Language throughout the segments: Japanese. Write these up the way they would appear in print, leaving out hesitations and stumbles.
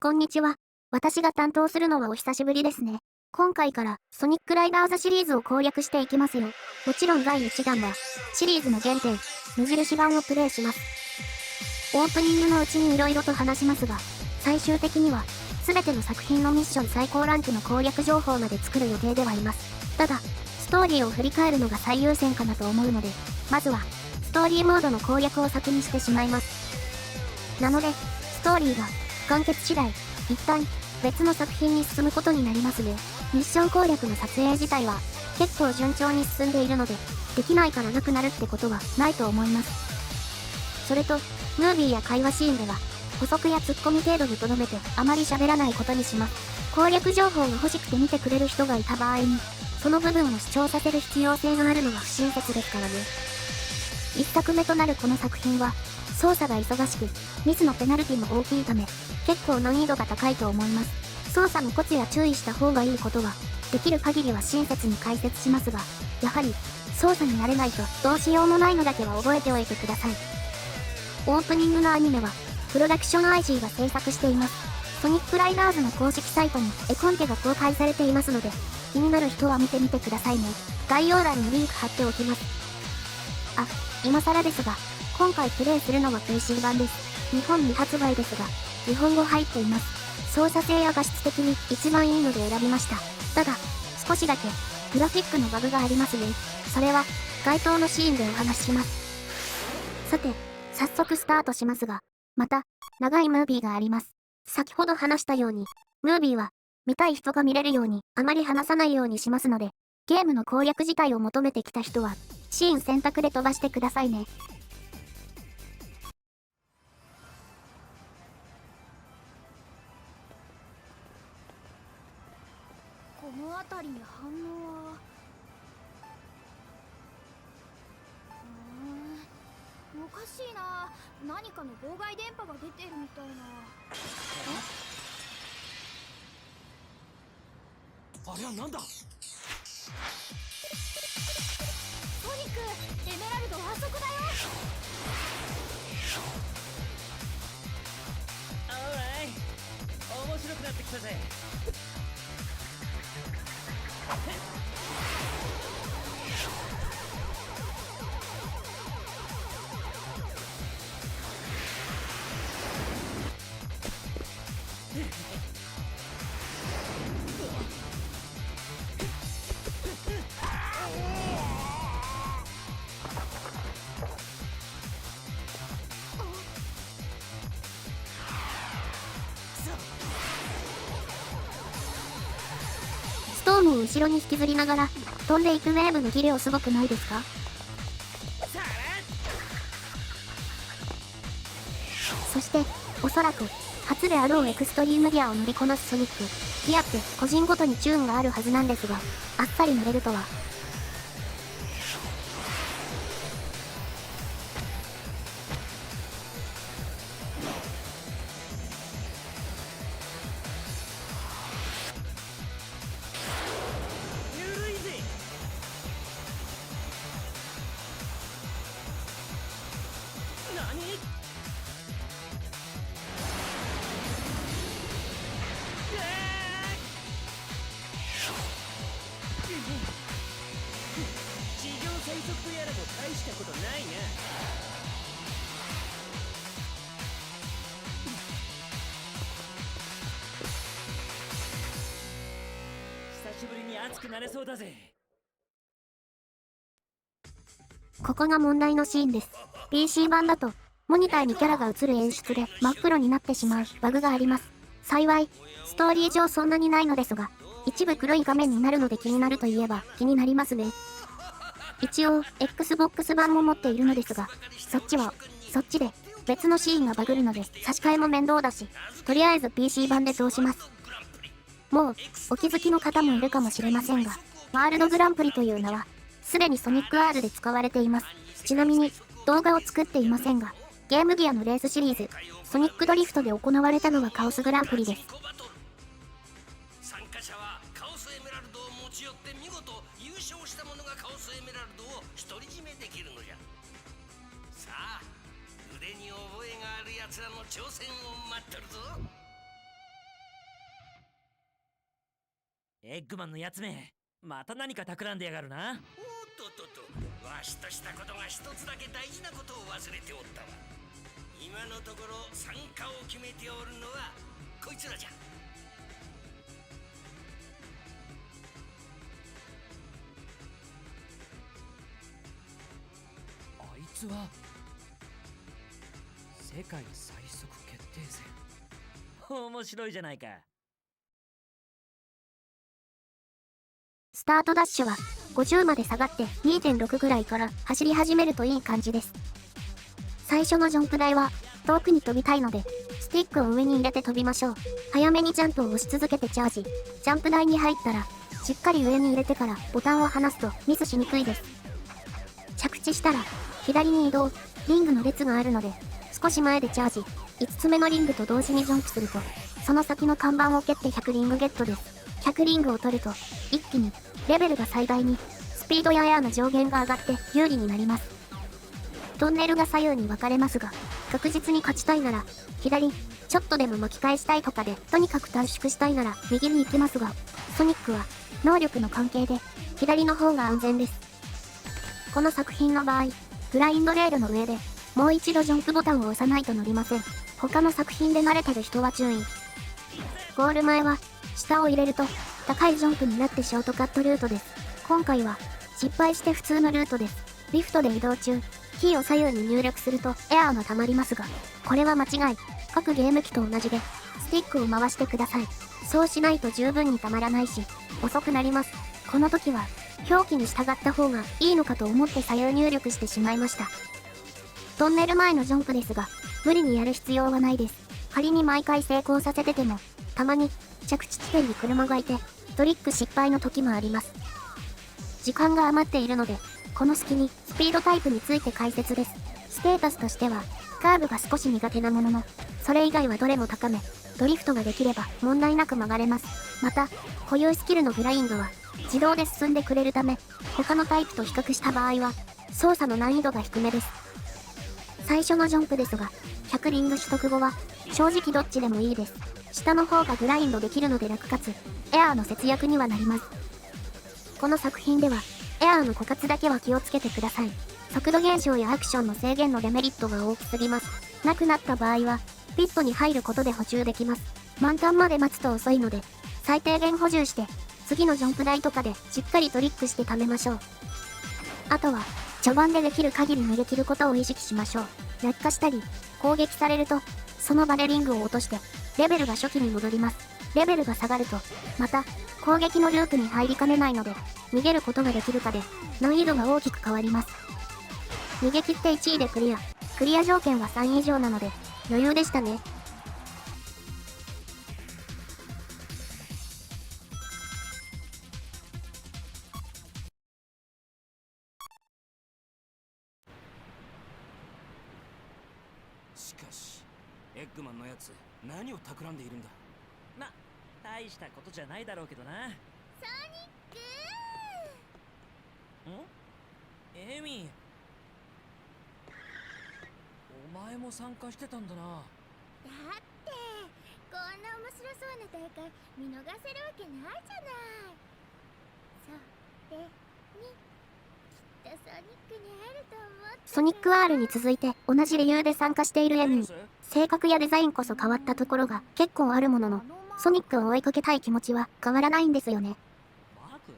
こんにちは。私が担当するのはお久しぶりですね。今回からソニックライダーズシリーズを攻略していきますよ。もちろん第1弾はシリーズの原点、無印版をプレイします。オープニングのうちに色々と話しますが、最終的には全ての作品のミッション最高ランクの攻略情報まで作る予定ではいます。ただ、ストーリーを振り返るのが最優先かなと思うので、まずはストーリーモードの攻略を先にしてしまいます。なので、ストーリーが完結次第、一旦別の作品に進むことになりますね。ミッション攻略の撮影自体は結構順調に進んでいるので、できないからなくなるってことはないと思います。それと、ムービーや会話シーンでは、補足やツッコミ程度に留めてあまり喋らないことにします。攻略情報が欲しくて見てくれる人がいた場合に、その部分を視聴させる必要性があるのは不親切ですからね。一作目となるこの作品は、操作が忙しく、ミスのペナルティも大きいため、結構難易度が高いと思います。操作のコツや注意した方がいいことは、できる限りは親切に解説しますが、やはり、操作に慣れないとどうしようもないのだけは覚えておいてください。オープニングのアニメは、プロダクション IG が制作しています。ソニックライダーズの公式サイトに絵コンテが公開されていますので、気になる人は見てみてくださいね。概要欄にリンク貼っておきます。あ、今更ですが、今回プレイするのは PC 版です。日本未発売ですが、日本語入っています。操作性や画質的に一番いいので選びました。ただ、少しだけ、グラフィックのバグがありますね。それは、該当のシーンでお話しします。さて、早速スタートしますが、また、長いムービーがあります。先ほど話したように、ムービーは、見たい人が見れるように、あまり話さないようにしますので、ゲームの攻略自体を求めてきた人は、シーン選択で飛ばしてくださいね。この辺りに反応は。おかしいな。何かの妨害電波が出てるみたいな。あれはなんだ。ソニック、エメラルドあそこだよ。オーライ、面白くなってきたぜ。ストームを後ろに引きずりながら、飛んでいくウェーブの技量すごくないですか？そして、おそらく、初であろうエクストリームギアを乗りこなすソニック。ギアって個人ごとにチューンがあるはずなんですが、あっさり乗れるとは。ゆるいぜ。何？地上最速やらも大したことないな。久しぶりに熱くなれそうだぜ。ここが問題のシーンです。PC 版だと、モニターにキャラが映る演出で真っ黒になってしまうバグがあります。幸い、ストーリー上そんなにないのですが、一部黒い画面になるので気になるといえば気になりますね。一応、Xbox 版も持っているのですが、そっちで、別のシーンがバグるので差し替えも面倒だし、とりあえず PC 版で通します。もう、お気づきの方もいるかもしれませんが、ワールドグランプリという名は、すでにソニック R で使われています。ちなみに、動画を作っていませんが、ゲームギアのレースシリーズ、ソニックドリフトで行われたのがカオスグランプリです。参加者はカオスエメラルドを持ち寄って見事優勝した者がカオスエメラルドを独り占めできるのじゃ。さあ、腕に覚えがある奴らの挑戦を待っとるぞ。エッグマンのやつめ、また何か企んでやがるな。おっとっとっと、わしとしたことが一つだけ大事なことを忘れておったわ。今のところ参加を決めておるのはこいつらじゃ。あいつは世界最速決定戦。面白いじゃないか。スタートダッシュは50まで下がって 2.6 ぐらいから走り始めるといい感じです。最初のジャンプ台は遠くに飛びたいので、スティックを上に入れて飛びましょう。早めにジャンプを押し続けてチャージ。ジャンプ台に入ったら、しっかり上に入れてからボタンを離すとミスしにくいです。着地したら、左に移動、リングの列があるので、少し前でチャージ。5つ目のリングと同時にジャンプすると、その先の看板を蹴って100リングゲットです。100リングを取ると、一気に、レベルが最大に、スピードやエアの上限が上がって有利になります。トンネルが左右に分かれますが、確実に勝ちたいなら、左、ちょっとでも巻き返したいとかで、とにかく短縮したいなら、右に行きますが、ソニックは、能力の関係で、左の方が安全です。この作品の場合、グラインドレールの上で、もう一度ジャンプボタンを押さないと乗りません。他の作品で慣れてる人は注意。ゴール前は、下を入れると、高いジャンプになってショートカットルートです。今回は、失敗して普通のルートです。リフトで移動中、キーを左右に入力するとエアーが溜まりますが、これは間違い。各ゲーム機と同じで、スティックを回してください。そうしないと十分に溜まらないし、遅くなります。この時は、表記に従った方がいいのかと思って左右入力してしまいました。トンネル前のジャンプですが、無理にやる必要はないです。仮に毎回成功させてても、たまに着地地点に車がいて、トリック失敗の時もあります。時間が余っているので、この隙にスピードタイプについて解説です。ステータスとしては、カーブが少し苦手なものの、それ以外はどれも高め、ドリフトができれば問題なく曲がれます。また、固有スキルのグラインドは、自動で進んでくれるため、他のタイプと比較した場合は、操作の難易度が低めです。最初のジャンプですが、100リング取得後は、正直どっちでもいいです。下の方がグラインドできるので楽かつ、エアーの節約にはなります。この作品では、エアーの枯渇だけは気をつけてください。速度減少やアクションの制限のデメリットが大きすぎます。なくなった場合は、ピットに入ることで補充できます。満タンまで待つと遅いので、最低限補充して、次のジャンプ台とかでしっかりトリックして貯めましょう。あとは、序盤でできる限り逃げ切ることを意識しましょう。落下したり、攻撃されると、その場でリングを落として、レベルが初期に戻ります。レベルが下がると、また、攻撃のループに入りかねないので、逃げることができるかで、難易度が大きく変わります。逃げ切って1位でクリア。クリア条件は3以上なので、余裕でしたね。しかしエッグマンのやつ何を企んでいるんだ。大したことじゃないだろうけどな。エミー、お前も参加してたんだな。だってこんな面白そうな大会見逃せるわけないじゃない。それにきっとソニックにあると思って。ソニック R に続いて同じ理由で参加しているエミー。性格やデザインこそ変わったところが結構あるものの、ソニックを追いかけたい気持ちは変わらないんですよね。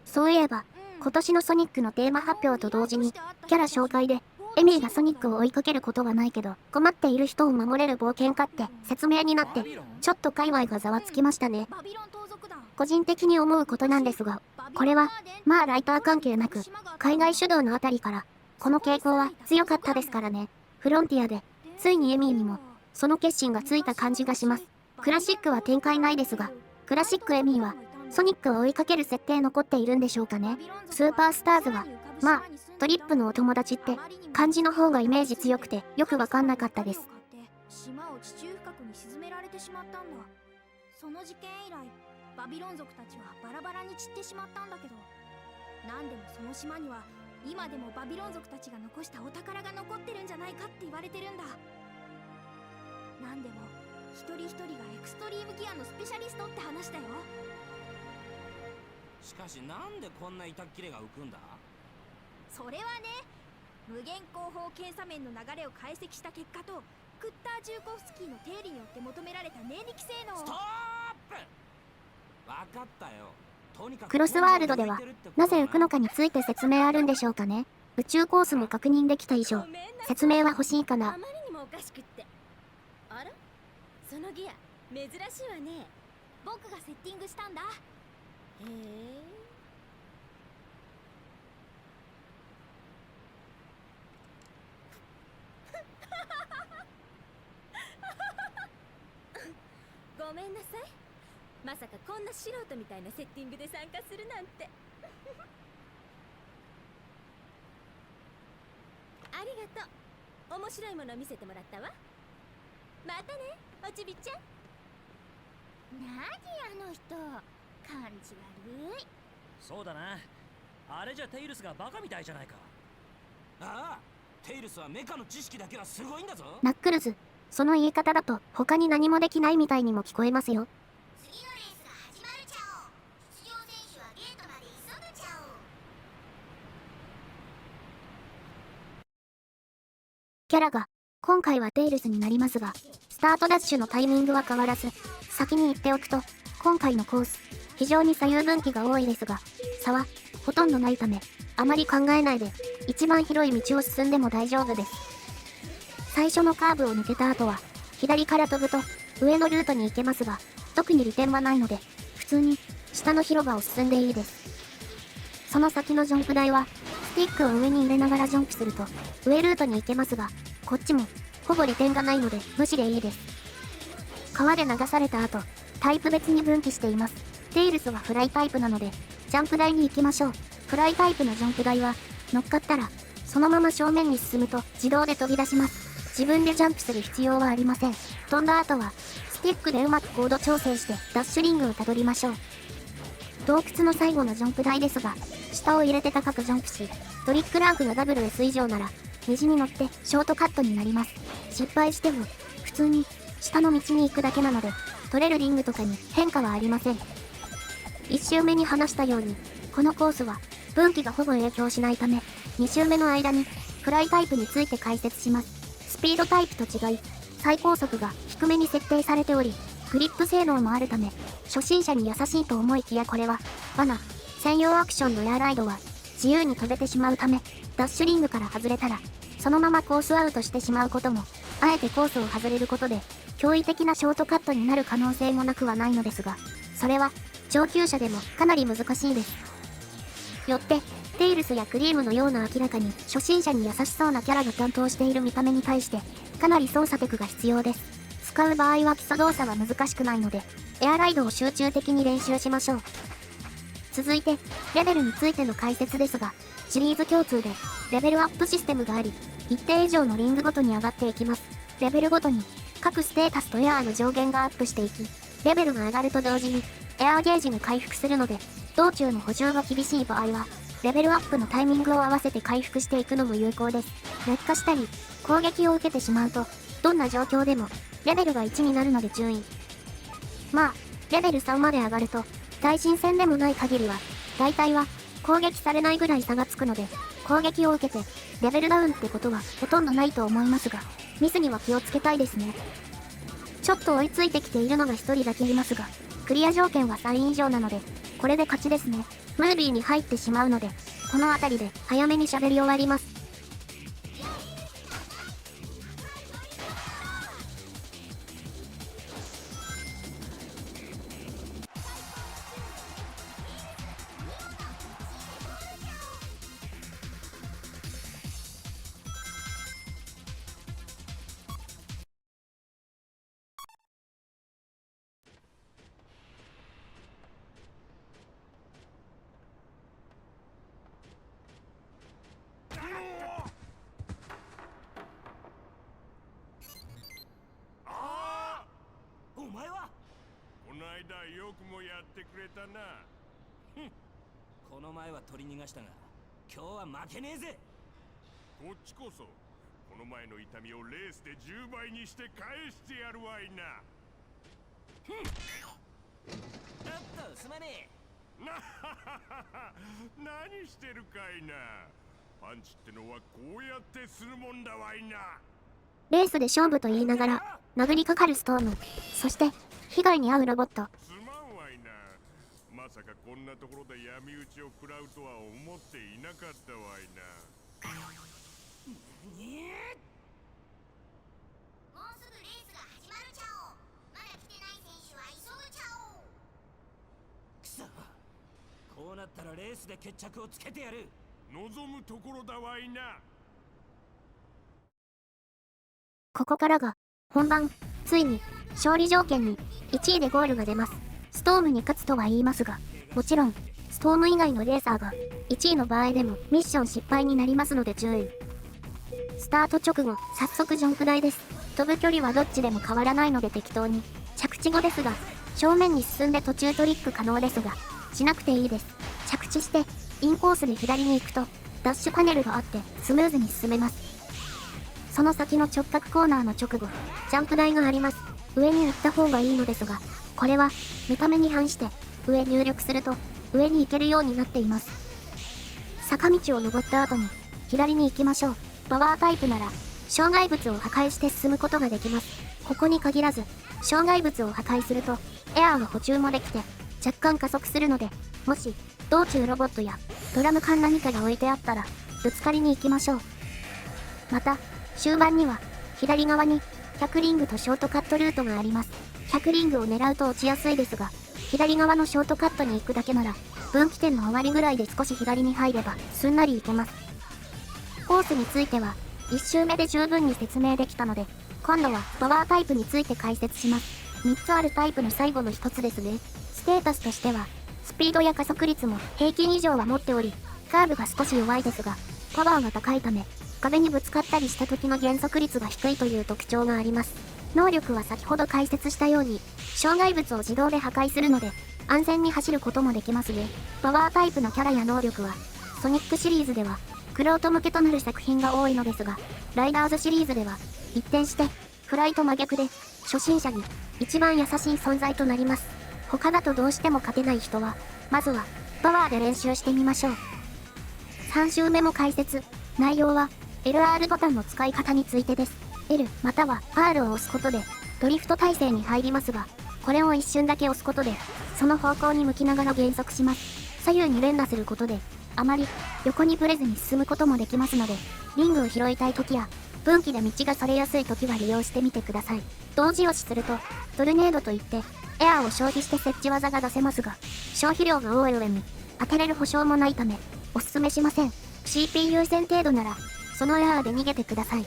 そういえば、今年のソニックのテーマ発表と同時に、キャラ紹介で、エミーがソニックを追いかけることはないけど、困っている人を守れる冒険家って説明になって、ちょっと界隈がざわつきましたね。個人的に思うことなんですが、これは、まあライター関係なく、海外主導のあたりから、この傾向は強かったですからね。フロンティアで、ついにエミーにも、その決心がついた感じがします。クラシックは展開ないですが、クラシックエミーは、ソニックを追いかける設定残っているんでしょうかね。スーパースターズは、まあ、トリップのお友達って漢字の方がイメージ強くてよくわかんなかったです。島を地中深くに沈められてしまったんだ。その事件以来、バビロン族たちはバラバラに散ってしまったんだけど、なんでもその島には今でもバビロン族たちが残したお宝が残ってるんじゃないかって言われてるんだ。なんでも一人一人がエクストリームギアのスペシャリストって話だよ。しかしなんでこんな板っ切れが浮くんだ？それはね、無限後方検査面の流れを解析した結果とクッター・ジューコフスキーの定理によって求められた念力性能を。ストープ！分かったよ。とにかくクロスワールドではなぜ浮くのかについて説明あるんでしょうかね。宇宙コースも確認できた以上、説明は欲しいかな。あまりにもおかしくって。あら、そのギア珍しいわね。僕がセッティングしたんだ。へえ。ごめんなさい。まさかこんな素人みたいなセッティングで参加するなんて。ありがとう。面白いもの見せてもらったわ。またね、おちびちゃん。なにあの人、感じ悪い。そうだな。あれじゃテイルスがバカみたいじゃないか。ああ、テイルスはメカの知識だけはすごいんだぞ。ナックルズ、その言い方だと他に何もできないみたいにも聞こえますよ。次のレースが始まるちゃお。出場選手はゲートまで急ぐちゃお。キャラが今回はテイルスになりますが、スタートダッシュのタイミングは変わらず、先に言っておくと今回のコース非常に左右分岐が多いですが、差はほとんどないためあまり考えないで一番広い道を進んでも大丈夫です。最初のカーブを抜けた後は左から飛ぶと上のルートに行けますが、特に利点はないので普通に下の広場を進んでいいです。その先のジャンプ台はスティックを上に入れながらジャンプすると上ルートに行けますが、こっちもほぼ利点がないので無視でいいです。川で流された後、タイプ別に分岐しています。テイルスはフライタイプなのでジャンプ台に行きましょう。フライタイプのジャンプ台は乗っかったらそのまま正面に進むと自動で飛び出します。自分でジャンプする必要はありません。飛んだ後はスティックでうまく高度調整してダッシュリングをたどりましょう。洞窟の最後のジャンプ台ですが、下を入れて高くジャンプし、トリックランクが WS 以上なら虹に乗ってショートカットになります。失敗しても普通に下の道に行くだけなので取れるリングとかに変化はありません。1周目に話したようにこのコースは分岐がほぼ影響しないため、2周目の間にフライタイプについて解説します。スピードタイプと違い最高速が低めに設定されており、グリップ性能もあるため初心者に優しいと思いきや、これは罠専用アクションのエアライドは自由に飛べてしまうため、ダッシュリングから外れたらそのままコースアウトしてしまうことも、あえてコースを外れることで驚異的なショートカットになる可能性もなくはないのですが、それは上級者でもかなり難しいです。よってテイルスやクリームのような明らかに初心者に優しそうなキャラが担当している見た目に対してかなり操作テクが必要です。使う場合は基礎動作は難しくないのでエアライドを集中的に練習しましょう。続いてレベルについての解説ですが、シリーズ共通でレベルアップシステムがあり、一定以上のリングごとに上がっていきます。レベルごとに各ステータスとエアーの上限がアップしていき、レベルが上がると同時にエアーゲージが回復するので、道中の補充が厳しい場合はレベルアップのタイミングを合わせて回復していくのも有効です。劣化したり攻撃を受けてしまうとどんな状況でもレベルが1になるので注意。まあレベル3まで上がると対人戦でもない限りは大体は攻撃されないぐらい差がつくので、攻撃を受けてレベルダウンってことはほとんどないと思いますが、ミスには気をつけたいですね。ちょっと追いついてきているのが1人だけいますが、クリア条件は3位以上なのでこれで勝ちですね。ムービーに入ってしまうのでこの辺りで早めに喋り終わります。お前はこの間よくもやってくれたな。この前は取り逃がしたが今日は負けねえぜ。こっちこそこの前の痛みをレースで10倍にして返してやるわいな。おっとすまねえ。何何してるかいな。パンチってのはこうやってするもんだわいな。レースで勝負と言いながら殴りかかるストーム、そして被害に遭うロボット。すまんわいな。まさかこんなところで闇討ちを食らうとは思っていなかったわいな。もうすぐレースが始まるちゃお。まだ来てない選手は急ぐちゃお。くそ、こうなったらレースで決着をつけてやる。望むところだわいな。ここからが本番。ついに勝利条件に1位でゴールが出ます。ストームに勝つとは言いますが、もちろんストーム以外のレーサーが1位の場合でもミッション失敗になりますので注意。スタート直後、早速ジャンプ台です。飛ぶ距離はどっちでも変わらないので適当に。着地後ですが、正面に進んで途中トリック可能ですが、しなくていいです。着地してインコースに左に行くとダッシュパネルがあってスムーズに進めます。その先の直角コーナーの直後、ジャンプ台があります。上に行った方がいいのですが、これは見た目に反して上入力すると上に行けるようになっています。坂道を登った後に左に行きましょう。パワータイプなら障害物を破壊して進むことができます。ここに限らず障害物を破壊するとエアーの補充もできて若干加速するので、もし道中ロボットやドラム缶何かが置いてあったらぶつかりに行きましょう。また終盤には左側に100リングとショートカットルートがあります。100リングを狙うと落ちやすいですが、左側のショートカットに行くだけなら分岐点の終わりぐらいで少し左に入ればすんなり行けます。コースについては1周目で十分に説明できたので、今度はパワータイプについて解説します。3つあるタイプの最後の1つですね。ステータスとしてはスピードや加速率も平均以上は持っており、カーブが少し弱いですがパワーが高いため壁にぶつかったりした時の減速率が低いという特徴があります。能力は先ほど解説したように障害物を自動で破壊するので安全に走ることもできますね。パワータイプのキャラや能力はソニックシリーズでは玄人向けとなる作品が多いのですが、ライダーズシリーズでは一転してフライと真逆で初心者に一番優しい存在となります。他だとどうしても勝てない人はまずはパワーで練習してみましょう。3周目も解説。内容は LR ボタンの使い方についてです。L または R を押すことでドリフト体勢に入りますが、これを一瞬だけ押すことでその方向に向きながら減速します。左右に連打することであまり横にブレずに進むこともできますので、リングを拾いたい時や分岐で道がそれやすい時は利用してみてください。同時押しするとトルネードといってエアーを消費して設置技が出せますが、消費量が多い上に当てれる保証もないためおすすめしません。CP 優先程度ならそのエアーで逃げてください。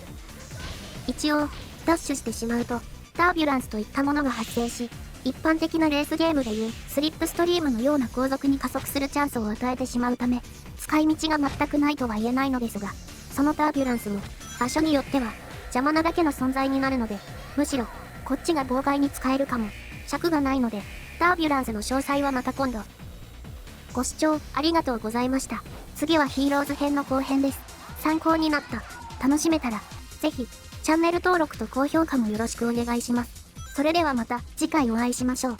一応ダッシュしてしまうとタービュランスといったものが発生し、一般的なレースゲームでいうスリップストリームのような後続に加速するチャンスを与えてしまうため、使い道が全くないとは言えないのですが、そのタービュランスも場所によっては邪魔なだけの存在になるので、むしろこっちが妨害に使えるかも。尺がないのでタービュランスの詳細はまた今度。ご視聴ありがとうございました。次はヒーローズ編の後編です。参考になった、楽しめたらぜひチャンネル登録と高評価もよろしくお願いします。それではまた次回お会いしましょう。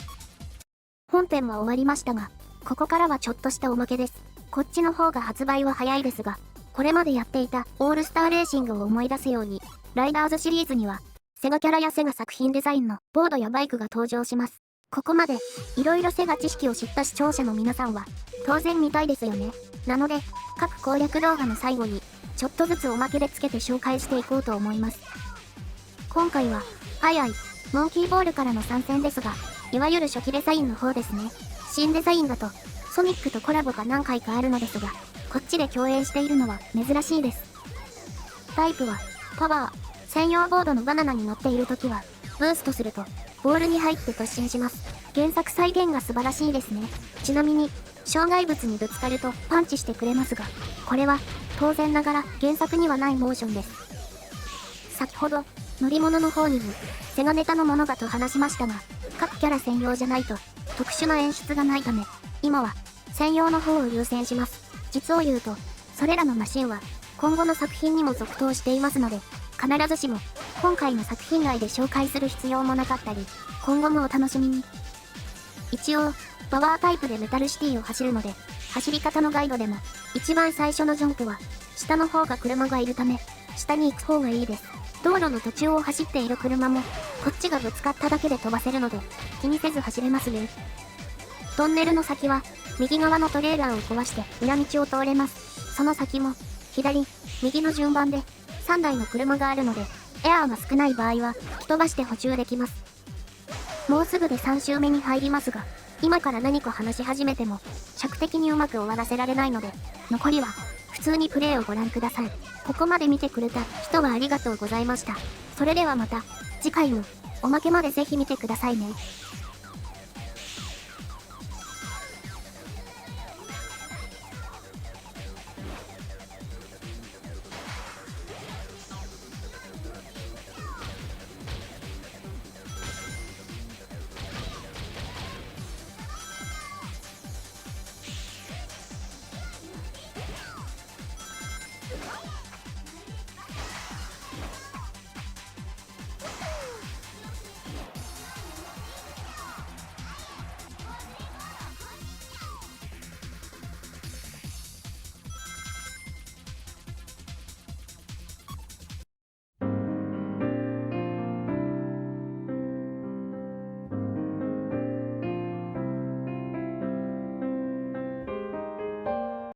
本編は終わりましたが、ここからはちょっとしたおまけです。こっちの方が発売は早いですが、これまでやっていたオールスターレーシングを思い出すように、ライダーズシリーズにはセガキャラやセガ作品デザインのボードやバイクが登場します。ここまでいろいろセガ知識を知った視聴者の皆さんは当然見たいですよね。なので各攻略動画の最後にちょっとずつおまけでつけて紹介していこうと思います。今回はモンキーボールからの参戦ですが、いわゆる初期デザインの方ですね。新デザインだとソニックとコラボが何回かあるのですが、こっちで共演しているのは珍しいです。タイプはパワー。専用ボードのバナナに乗っているときはブーストするとボールに入って突進します。原作再現が素晴らしいですね。ちなみに障害物にぶつかるとパンチしてくれますが、これは当然ながら原作にはないモーションです。先ほど乗り物の方にもセガネタのものだと話しましたが、各キャラ専用じゃないと特殊な演出がないため、今は専用の方を優先します。実を言うとそれらのマシンは今後の作品にも続投していますので、必ずしも今回の作品内で紹介する必要もなかったり、今後もお楽しみに。一応パワータイプでメタルシティを走るので、走り方のガイドでも、一番最初のジャンプは、下の方が車がいるため、下に行く方がいいです。道路の途中を走っている車も、こっちがぶつかっただけで飛ばせるので、気にせず走れますね。トンネルの先は、右側のトレーラーを壊して裏道を通れます。その先も、左、右の順番で、3台の車があるので、エアーが少ない場合は、吹き飛ばして補充できます。もうすぐで3周目に入りますが、今から何か話し始めても、尺的にうまく終わらせられないので、残りは、普通にプレイをご覧ください。ここまで見てくれた人はありがとうございました。それではまた、次回も、おまけまでぜひ見てくださいね。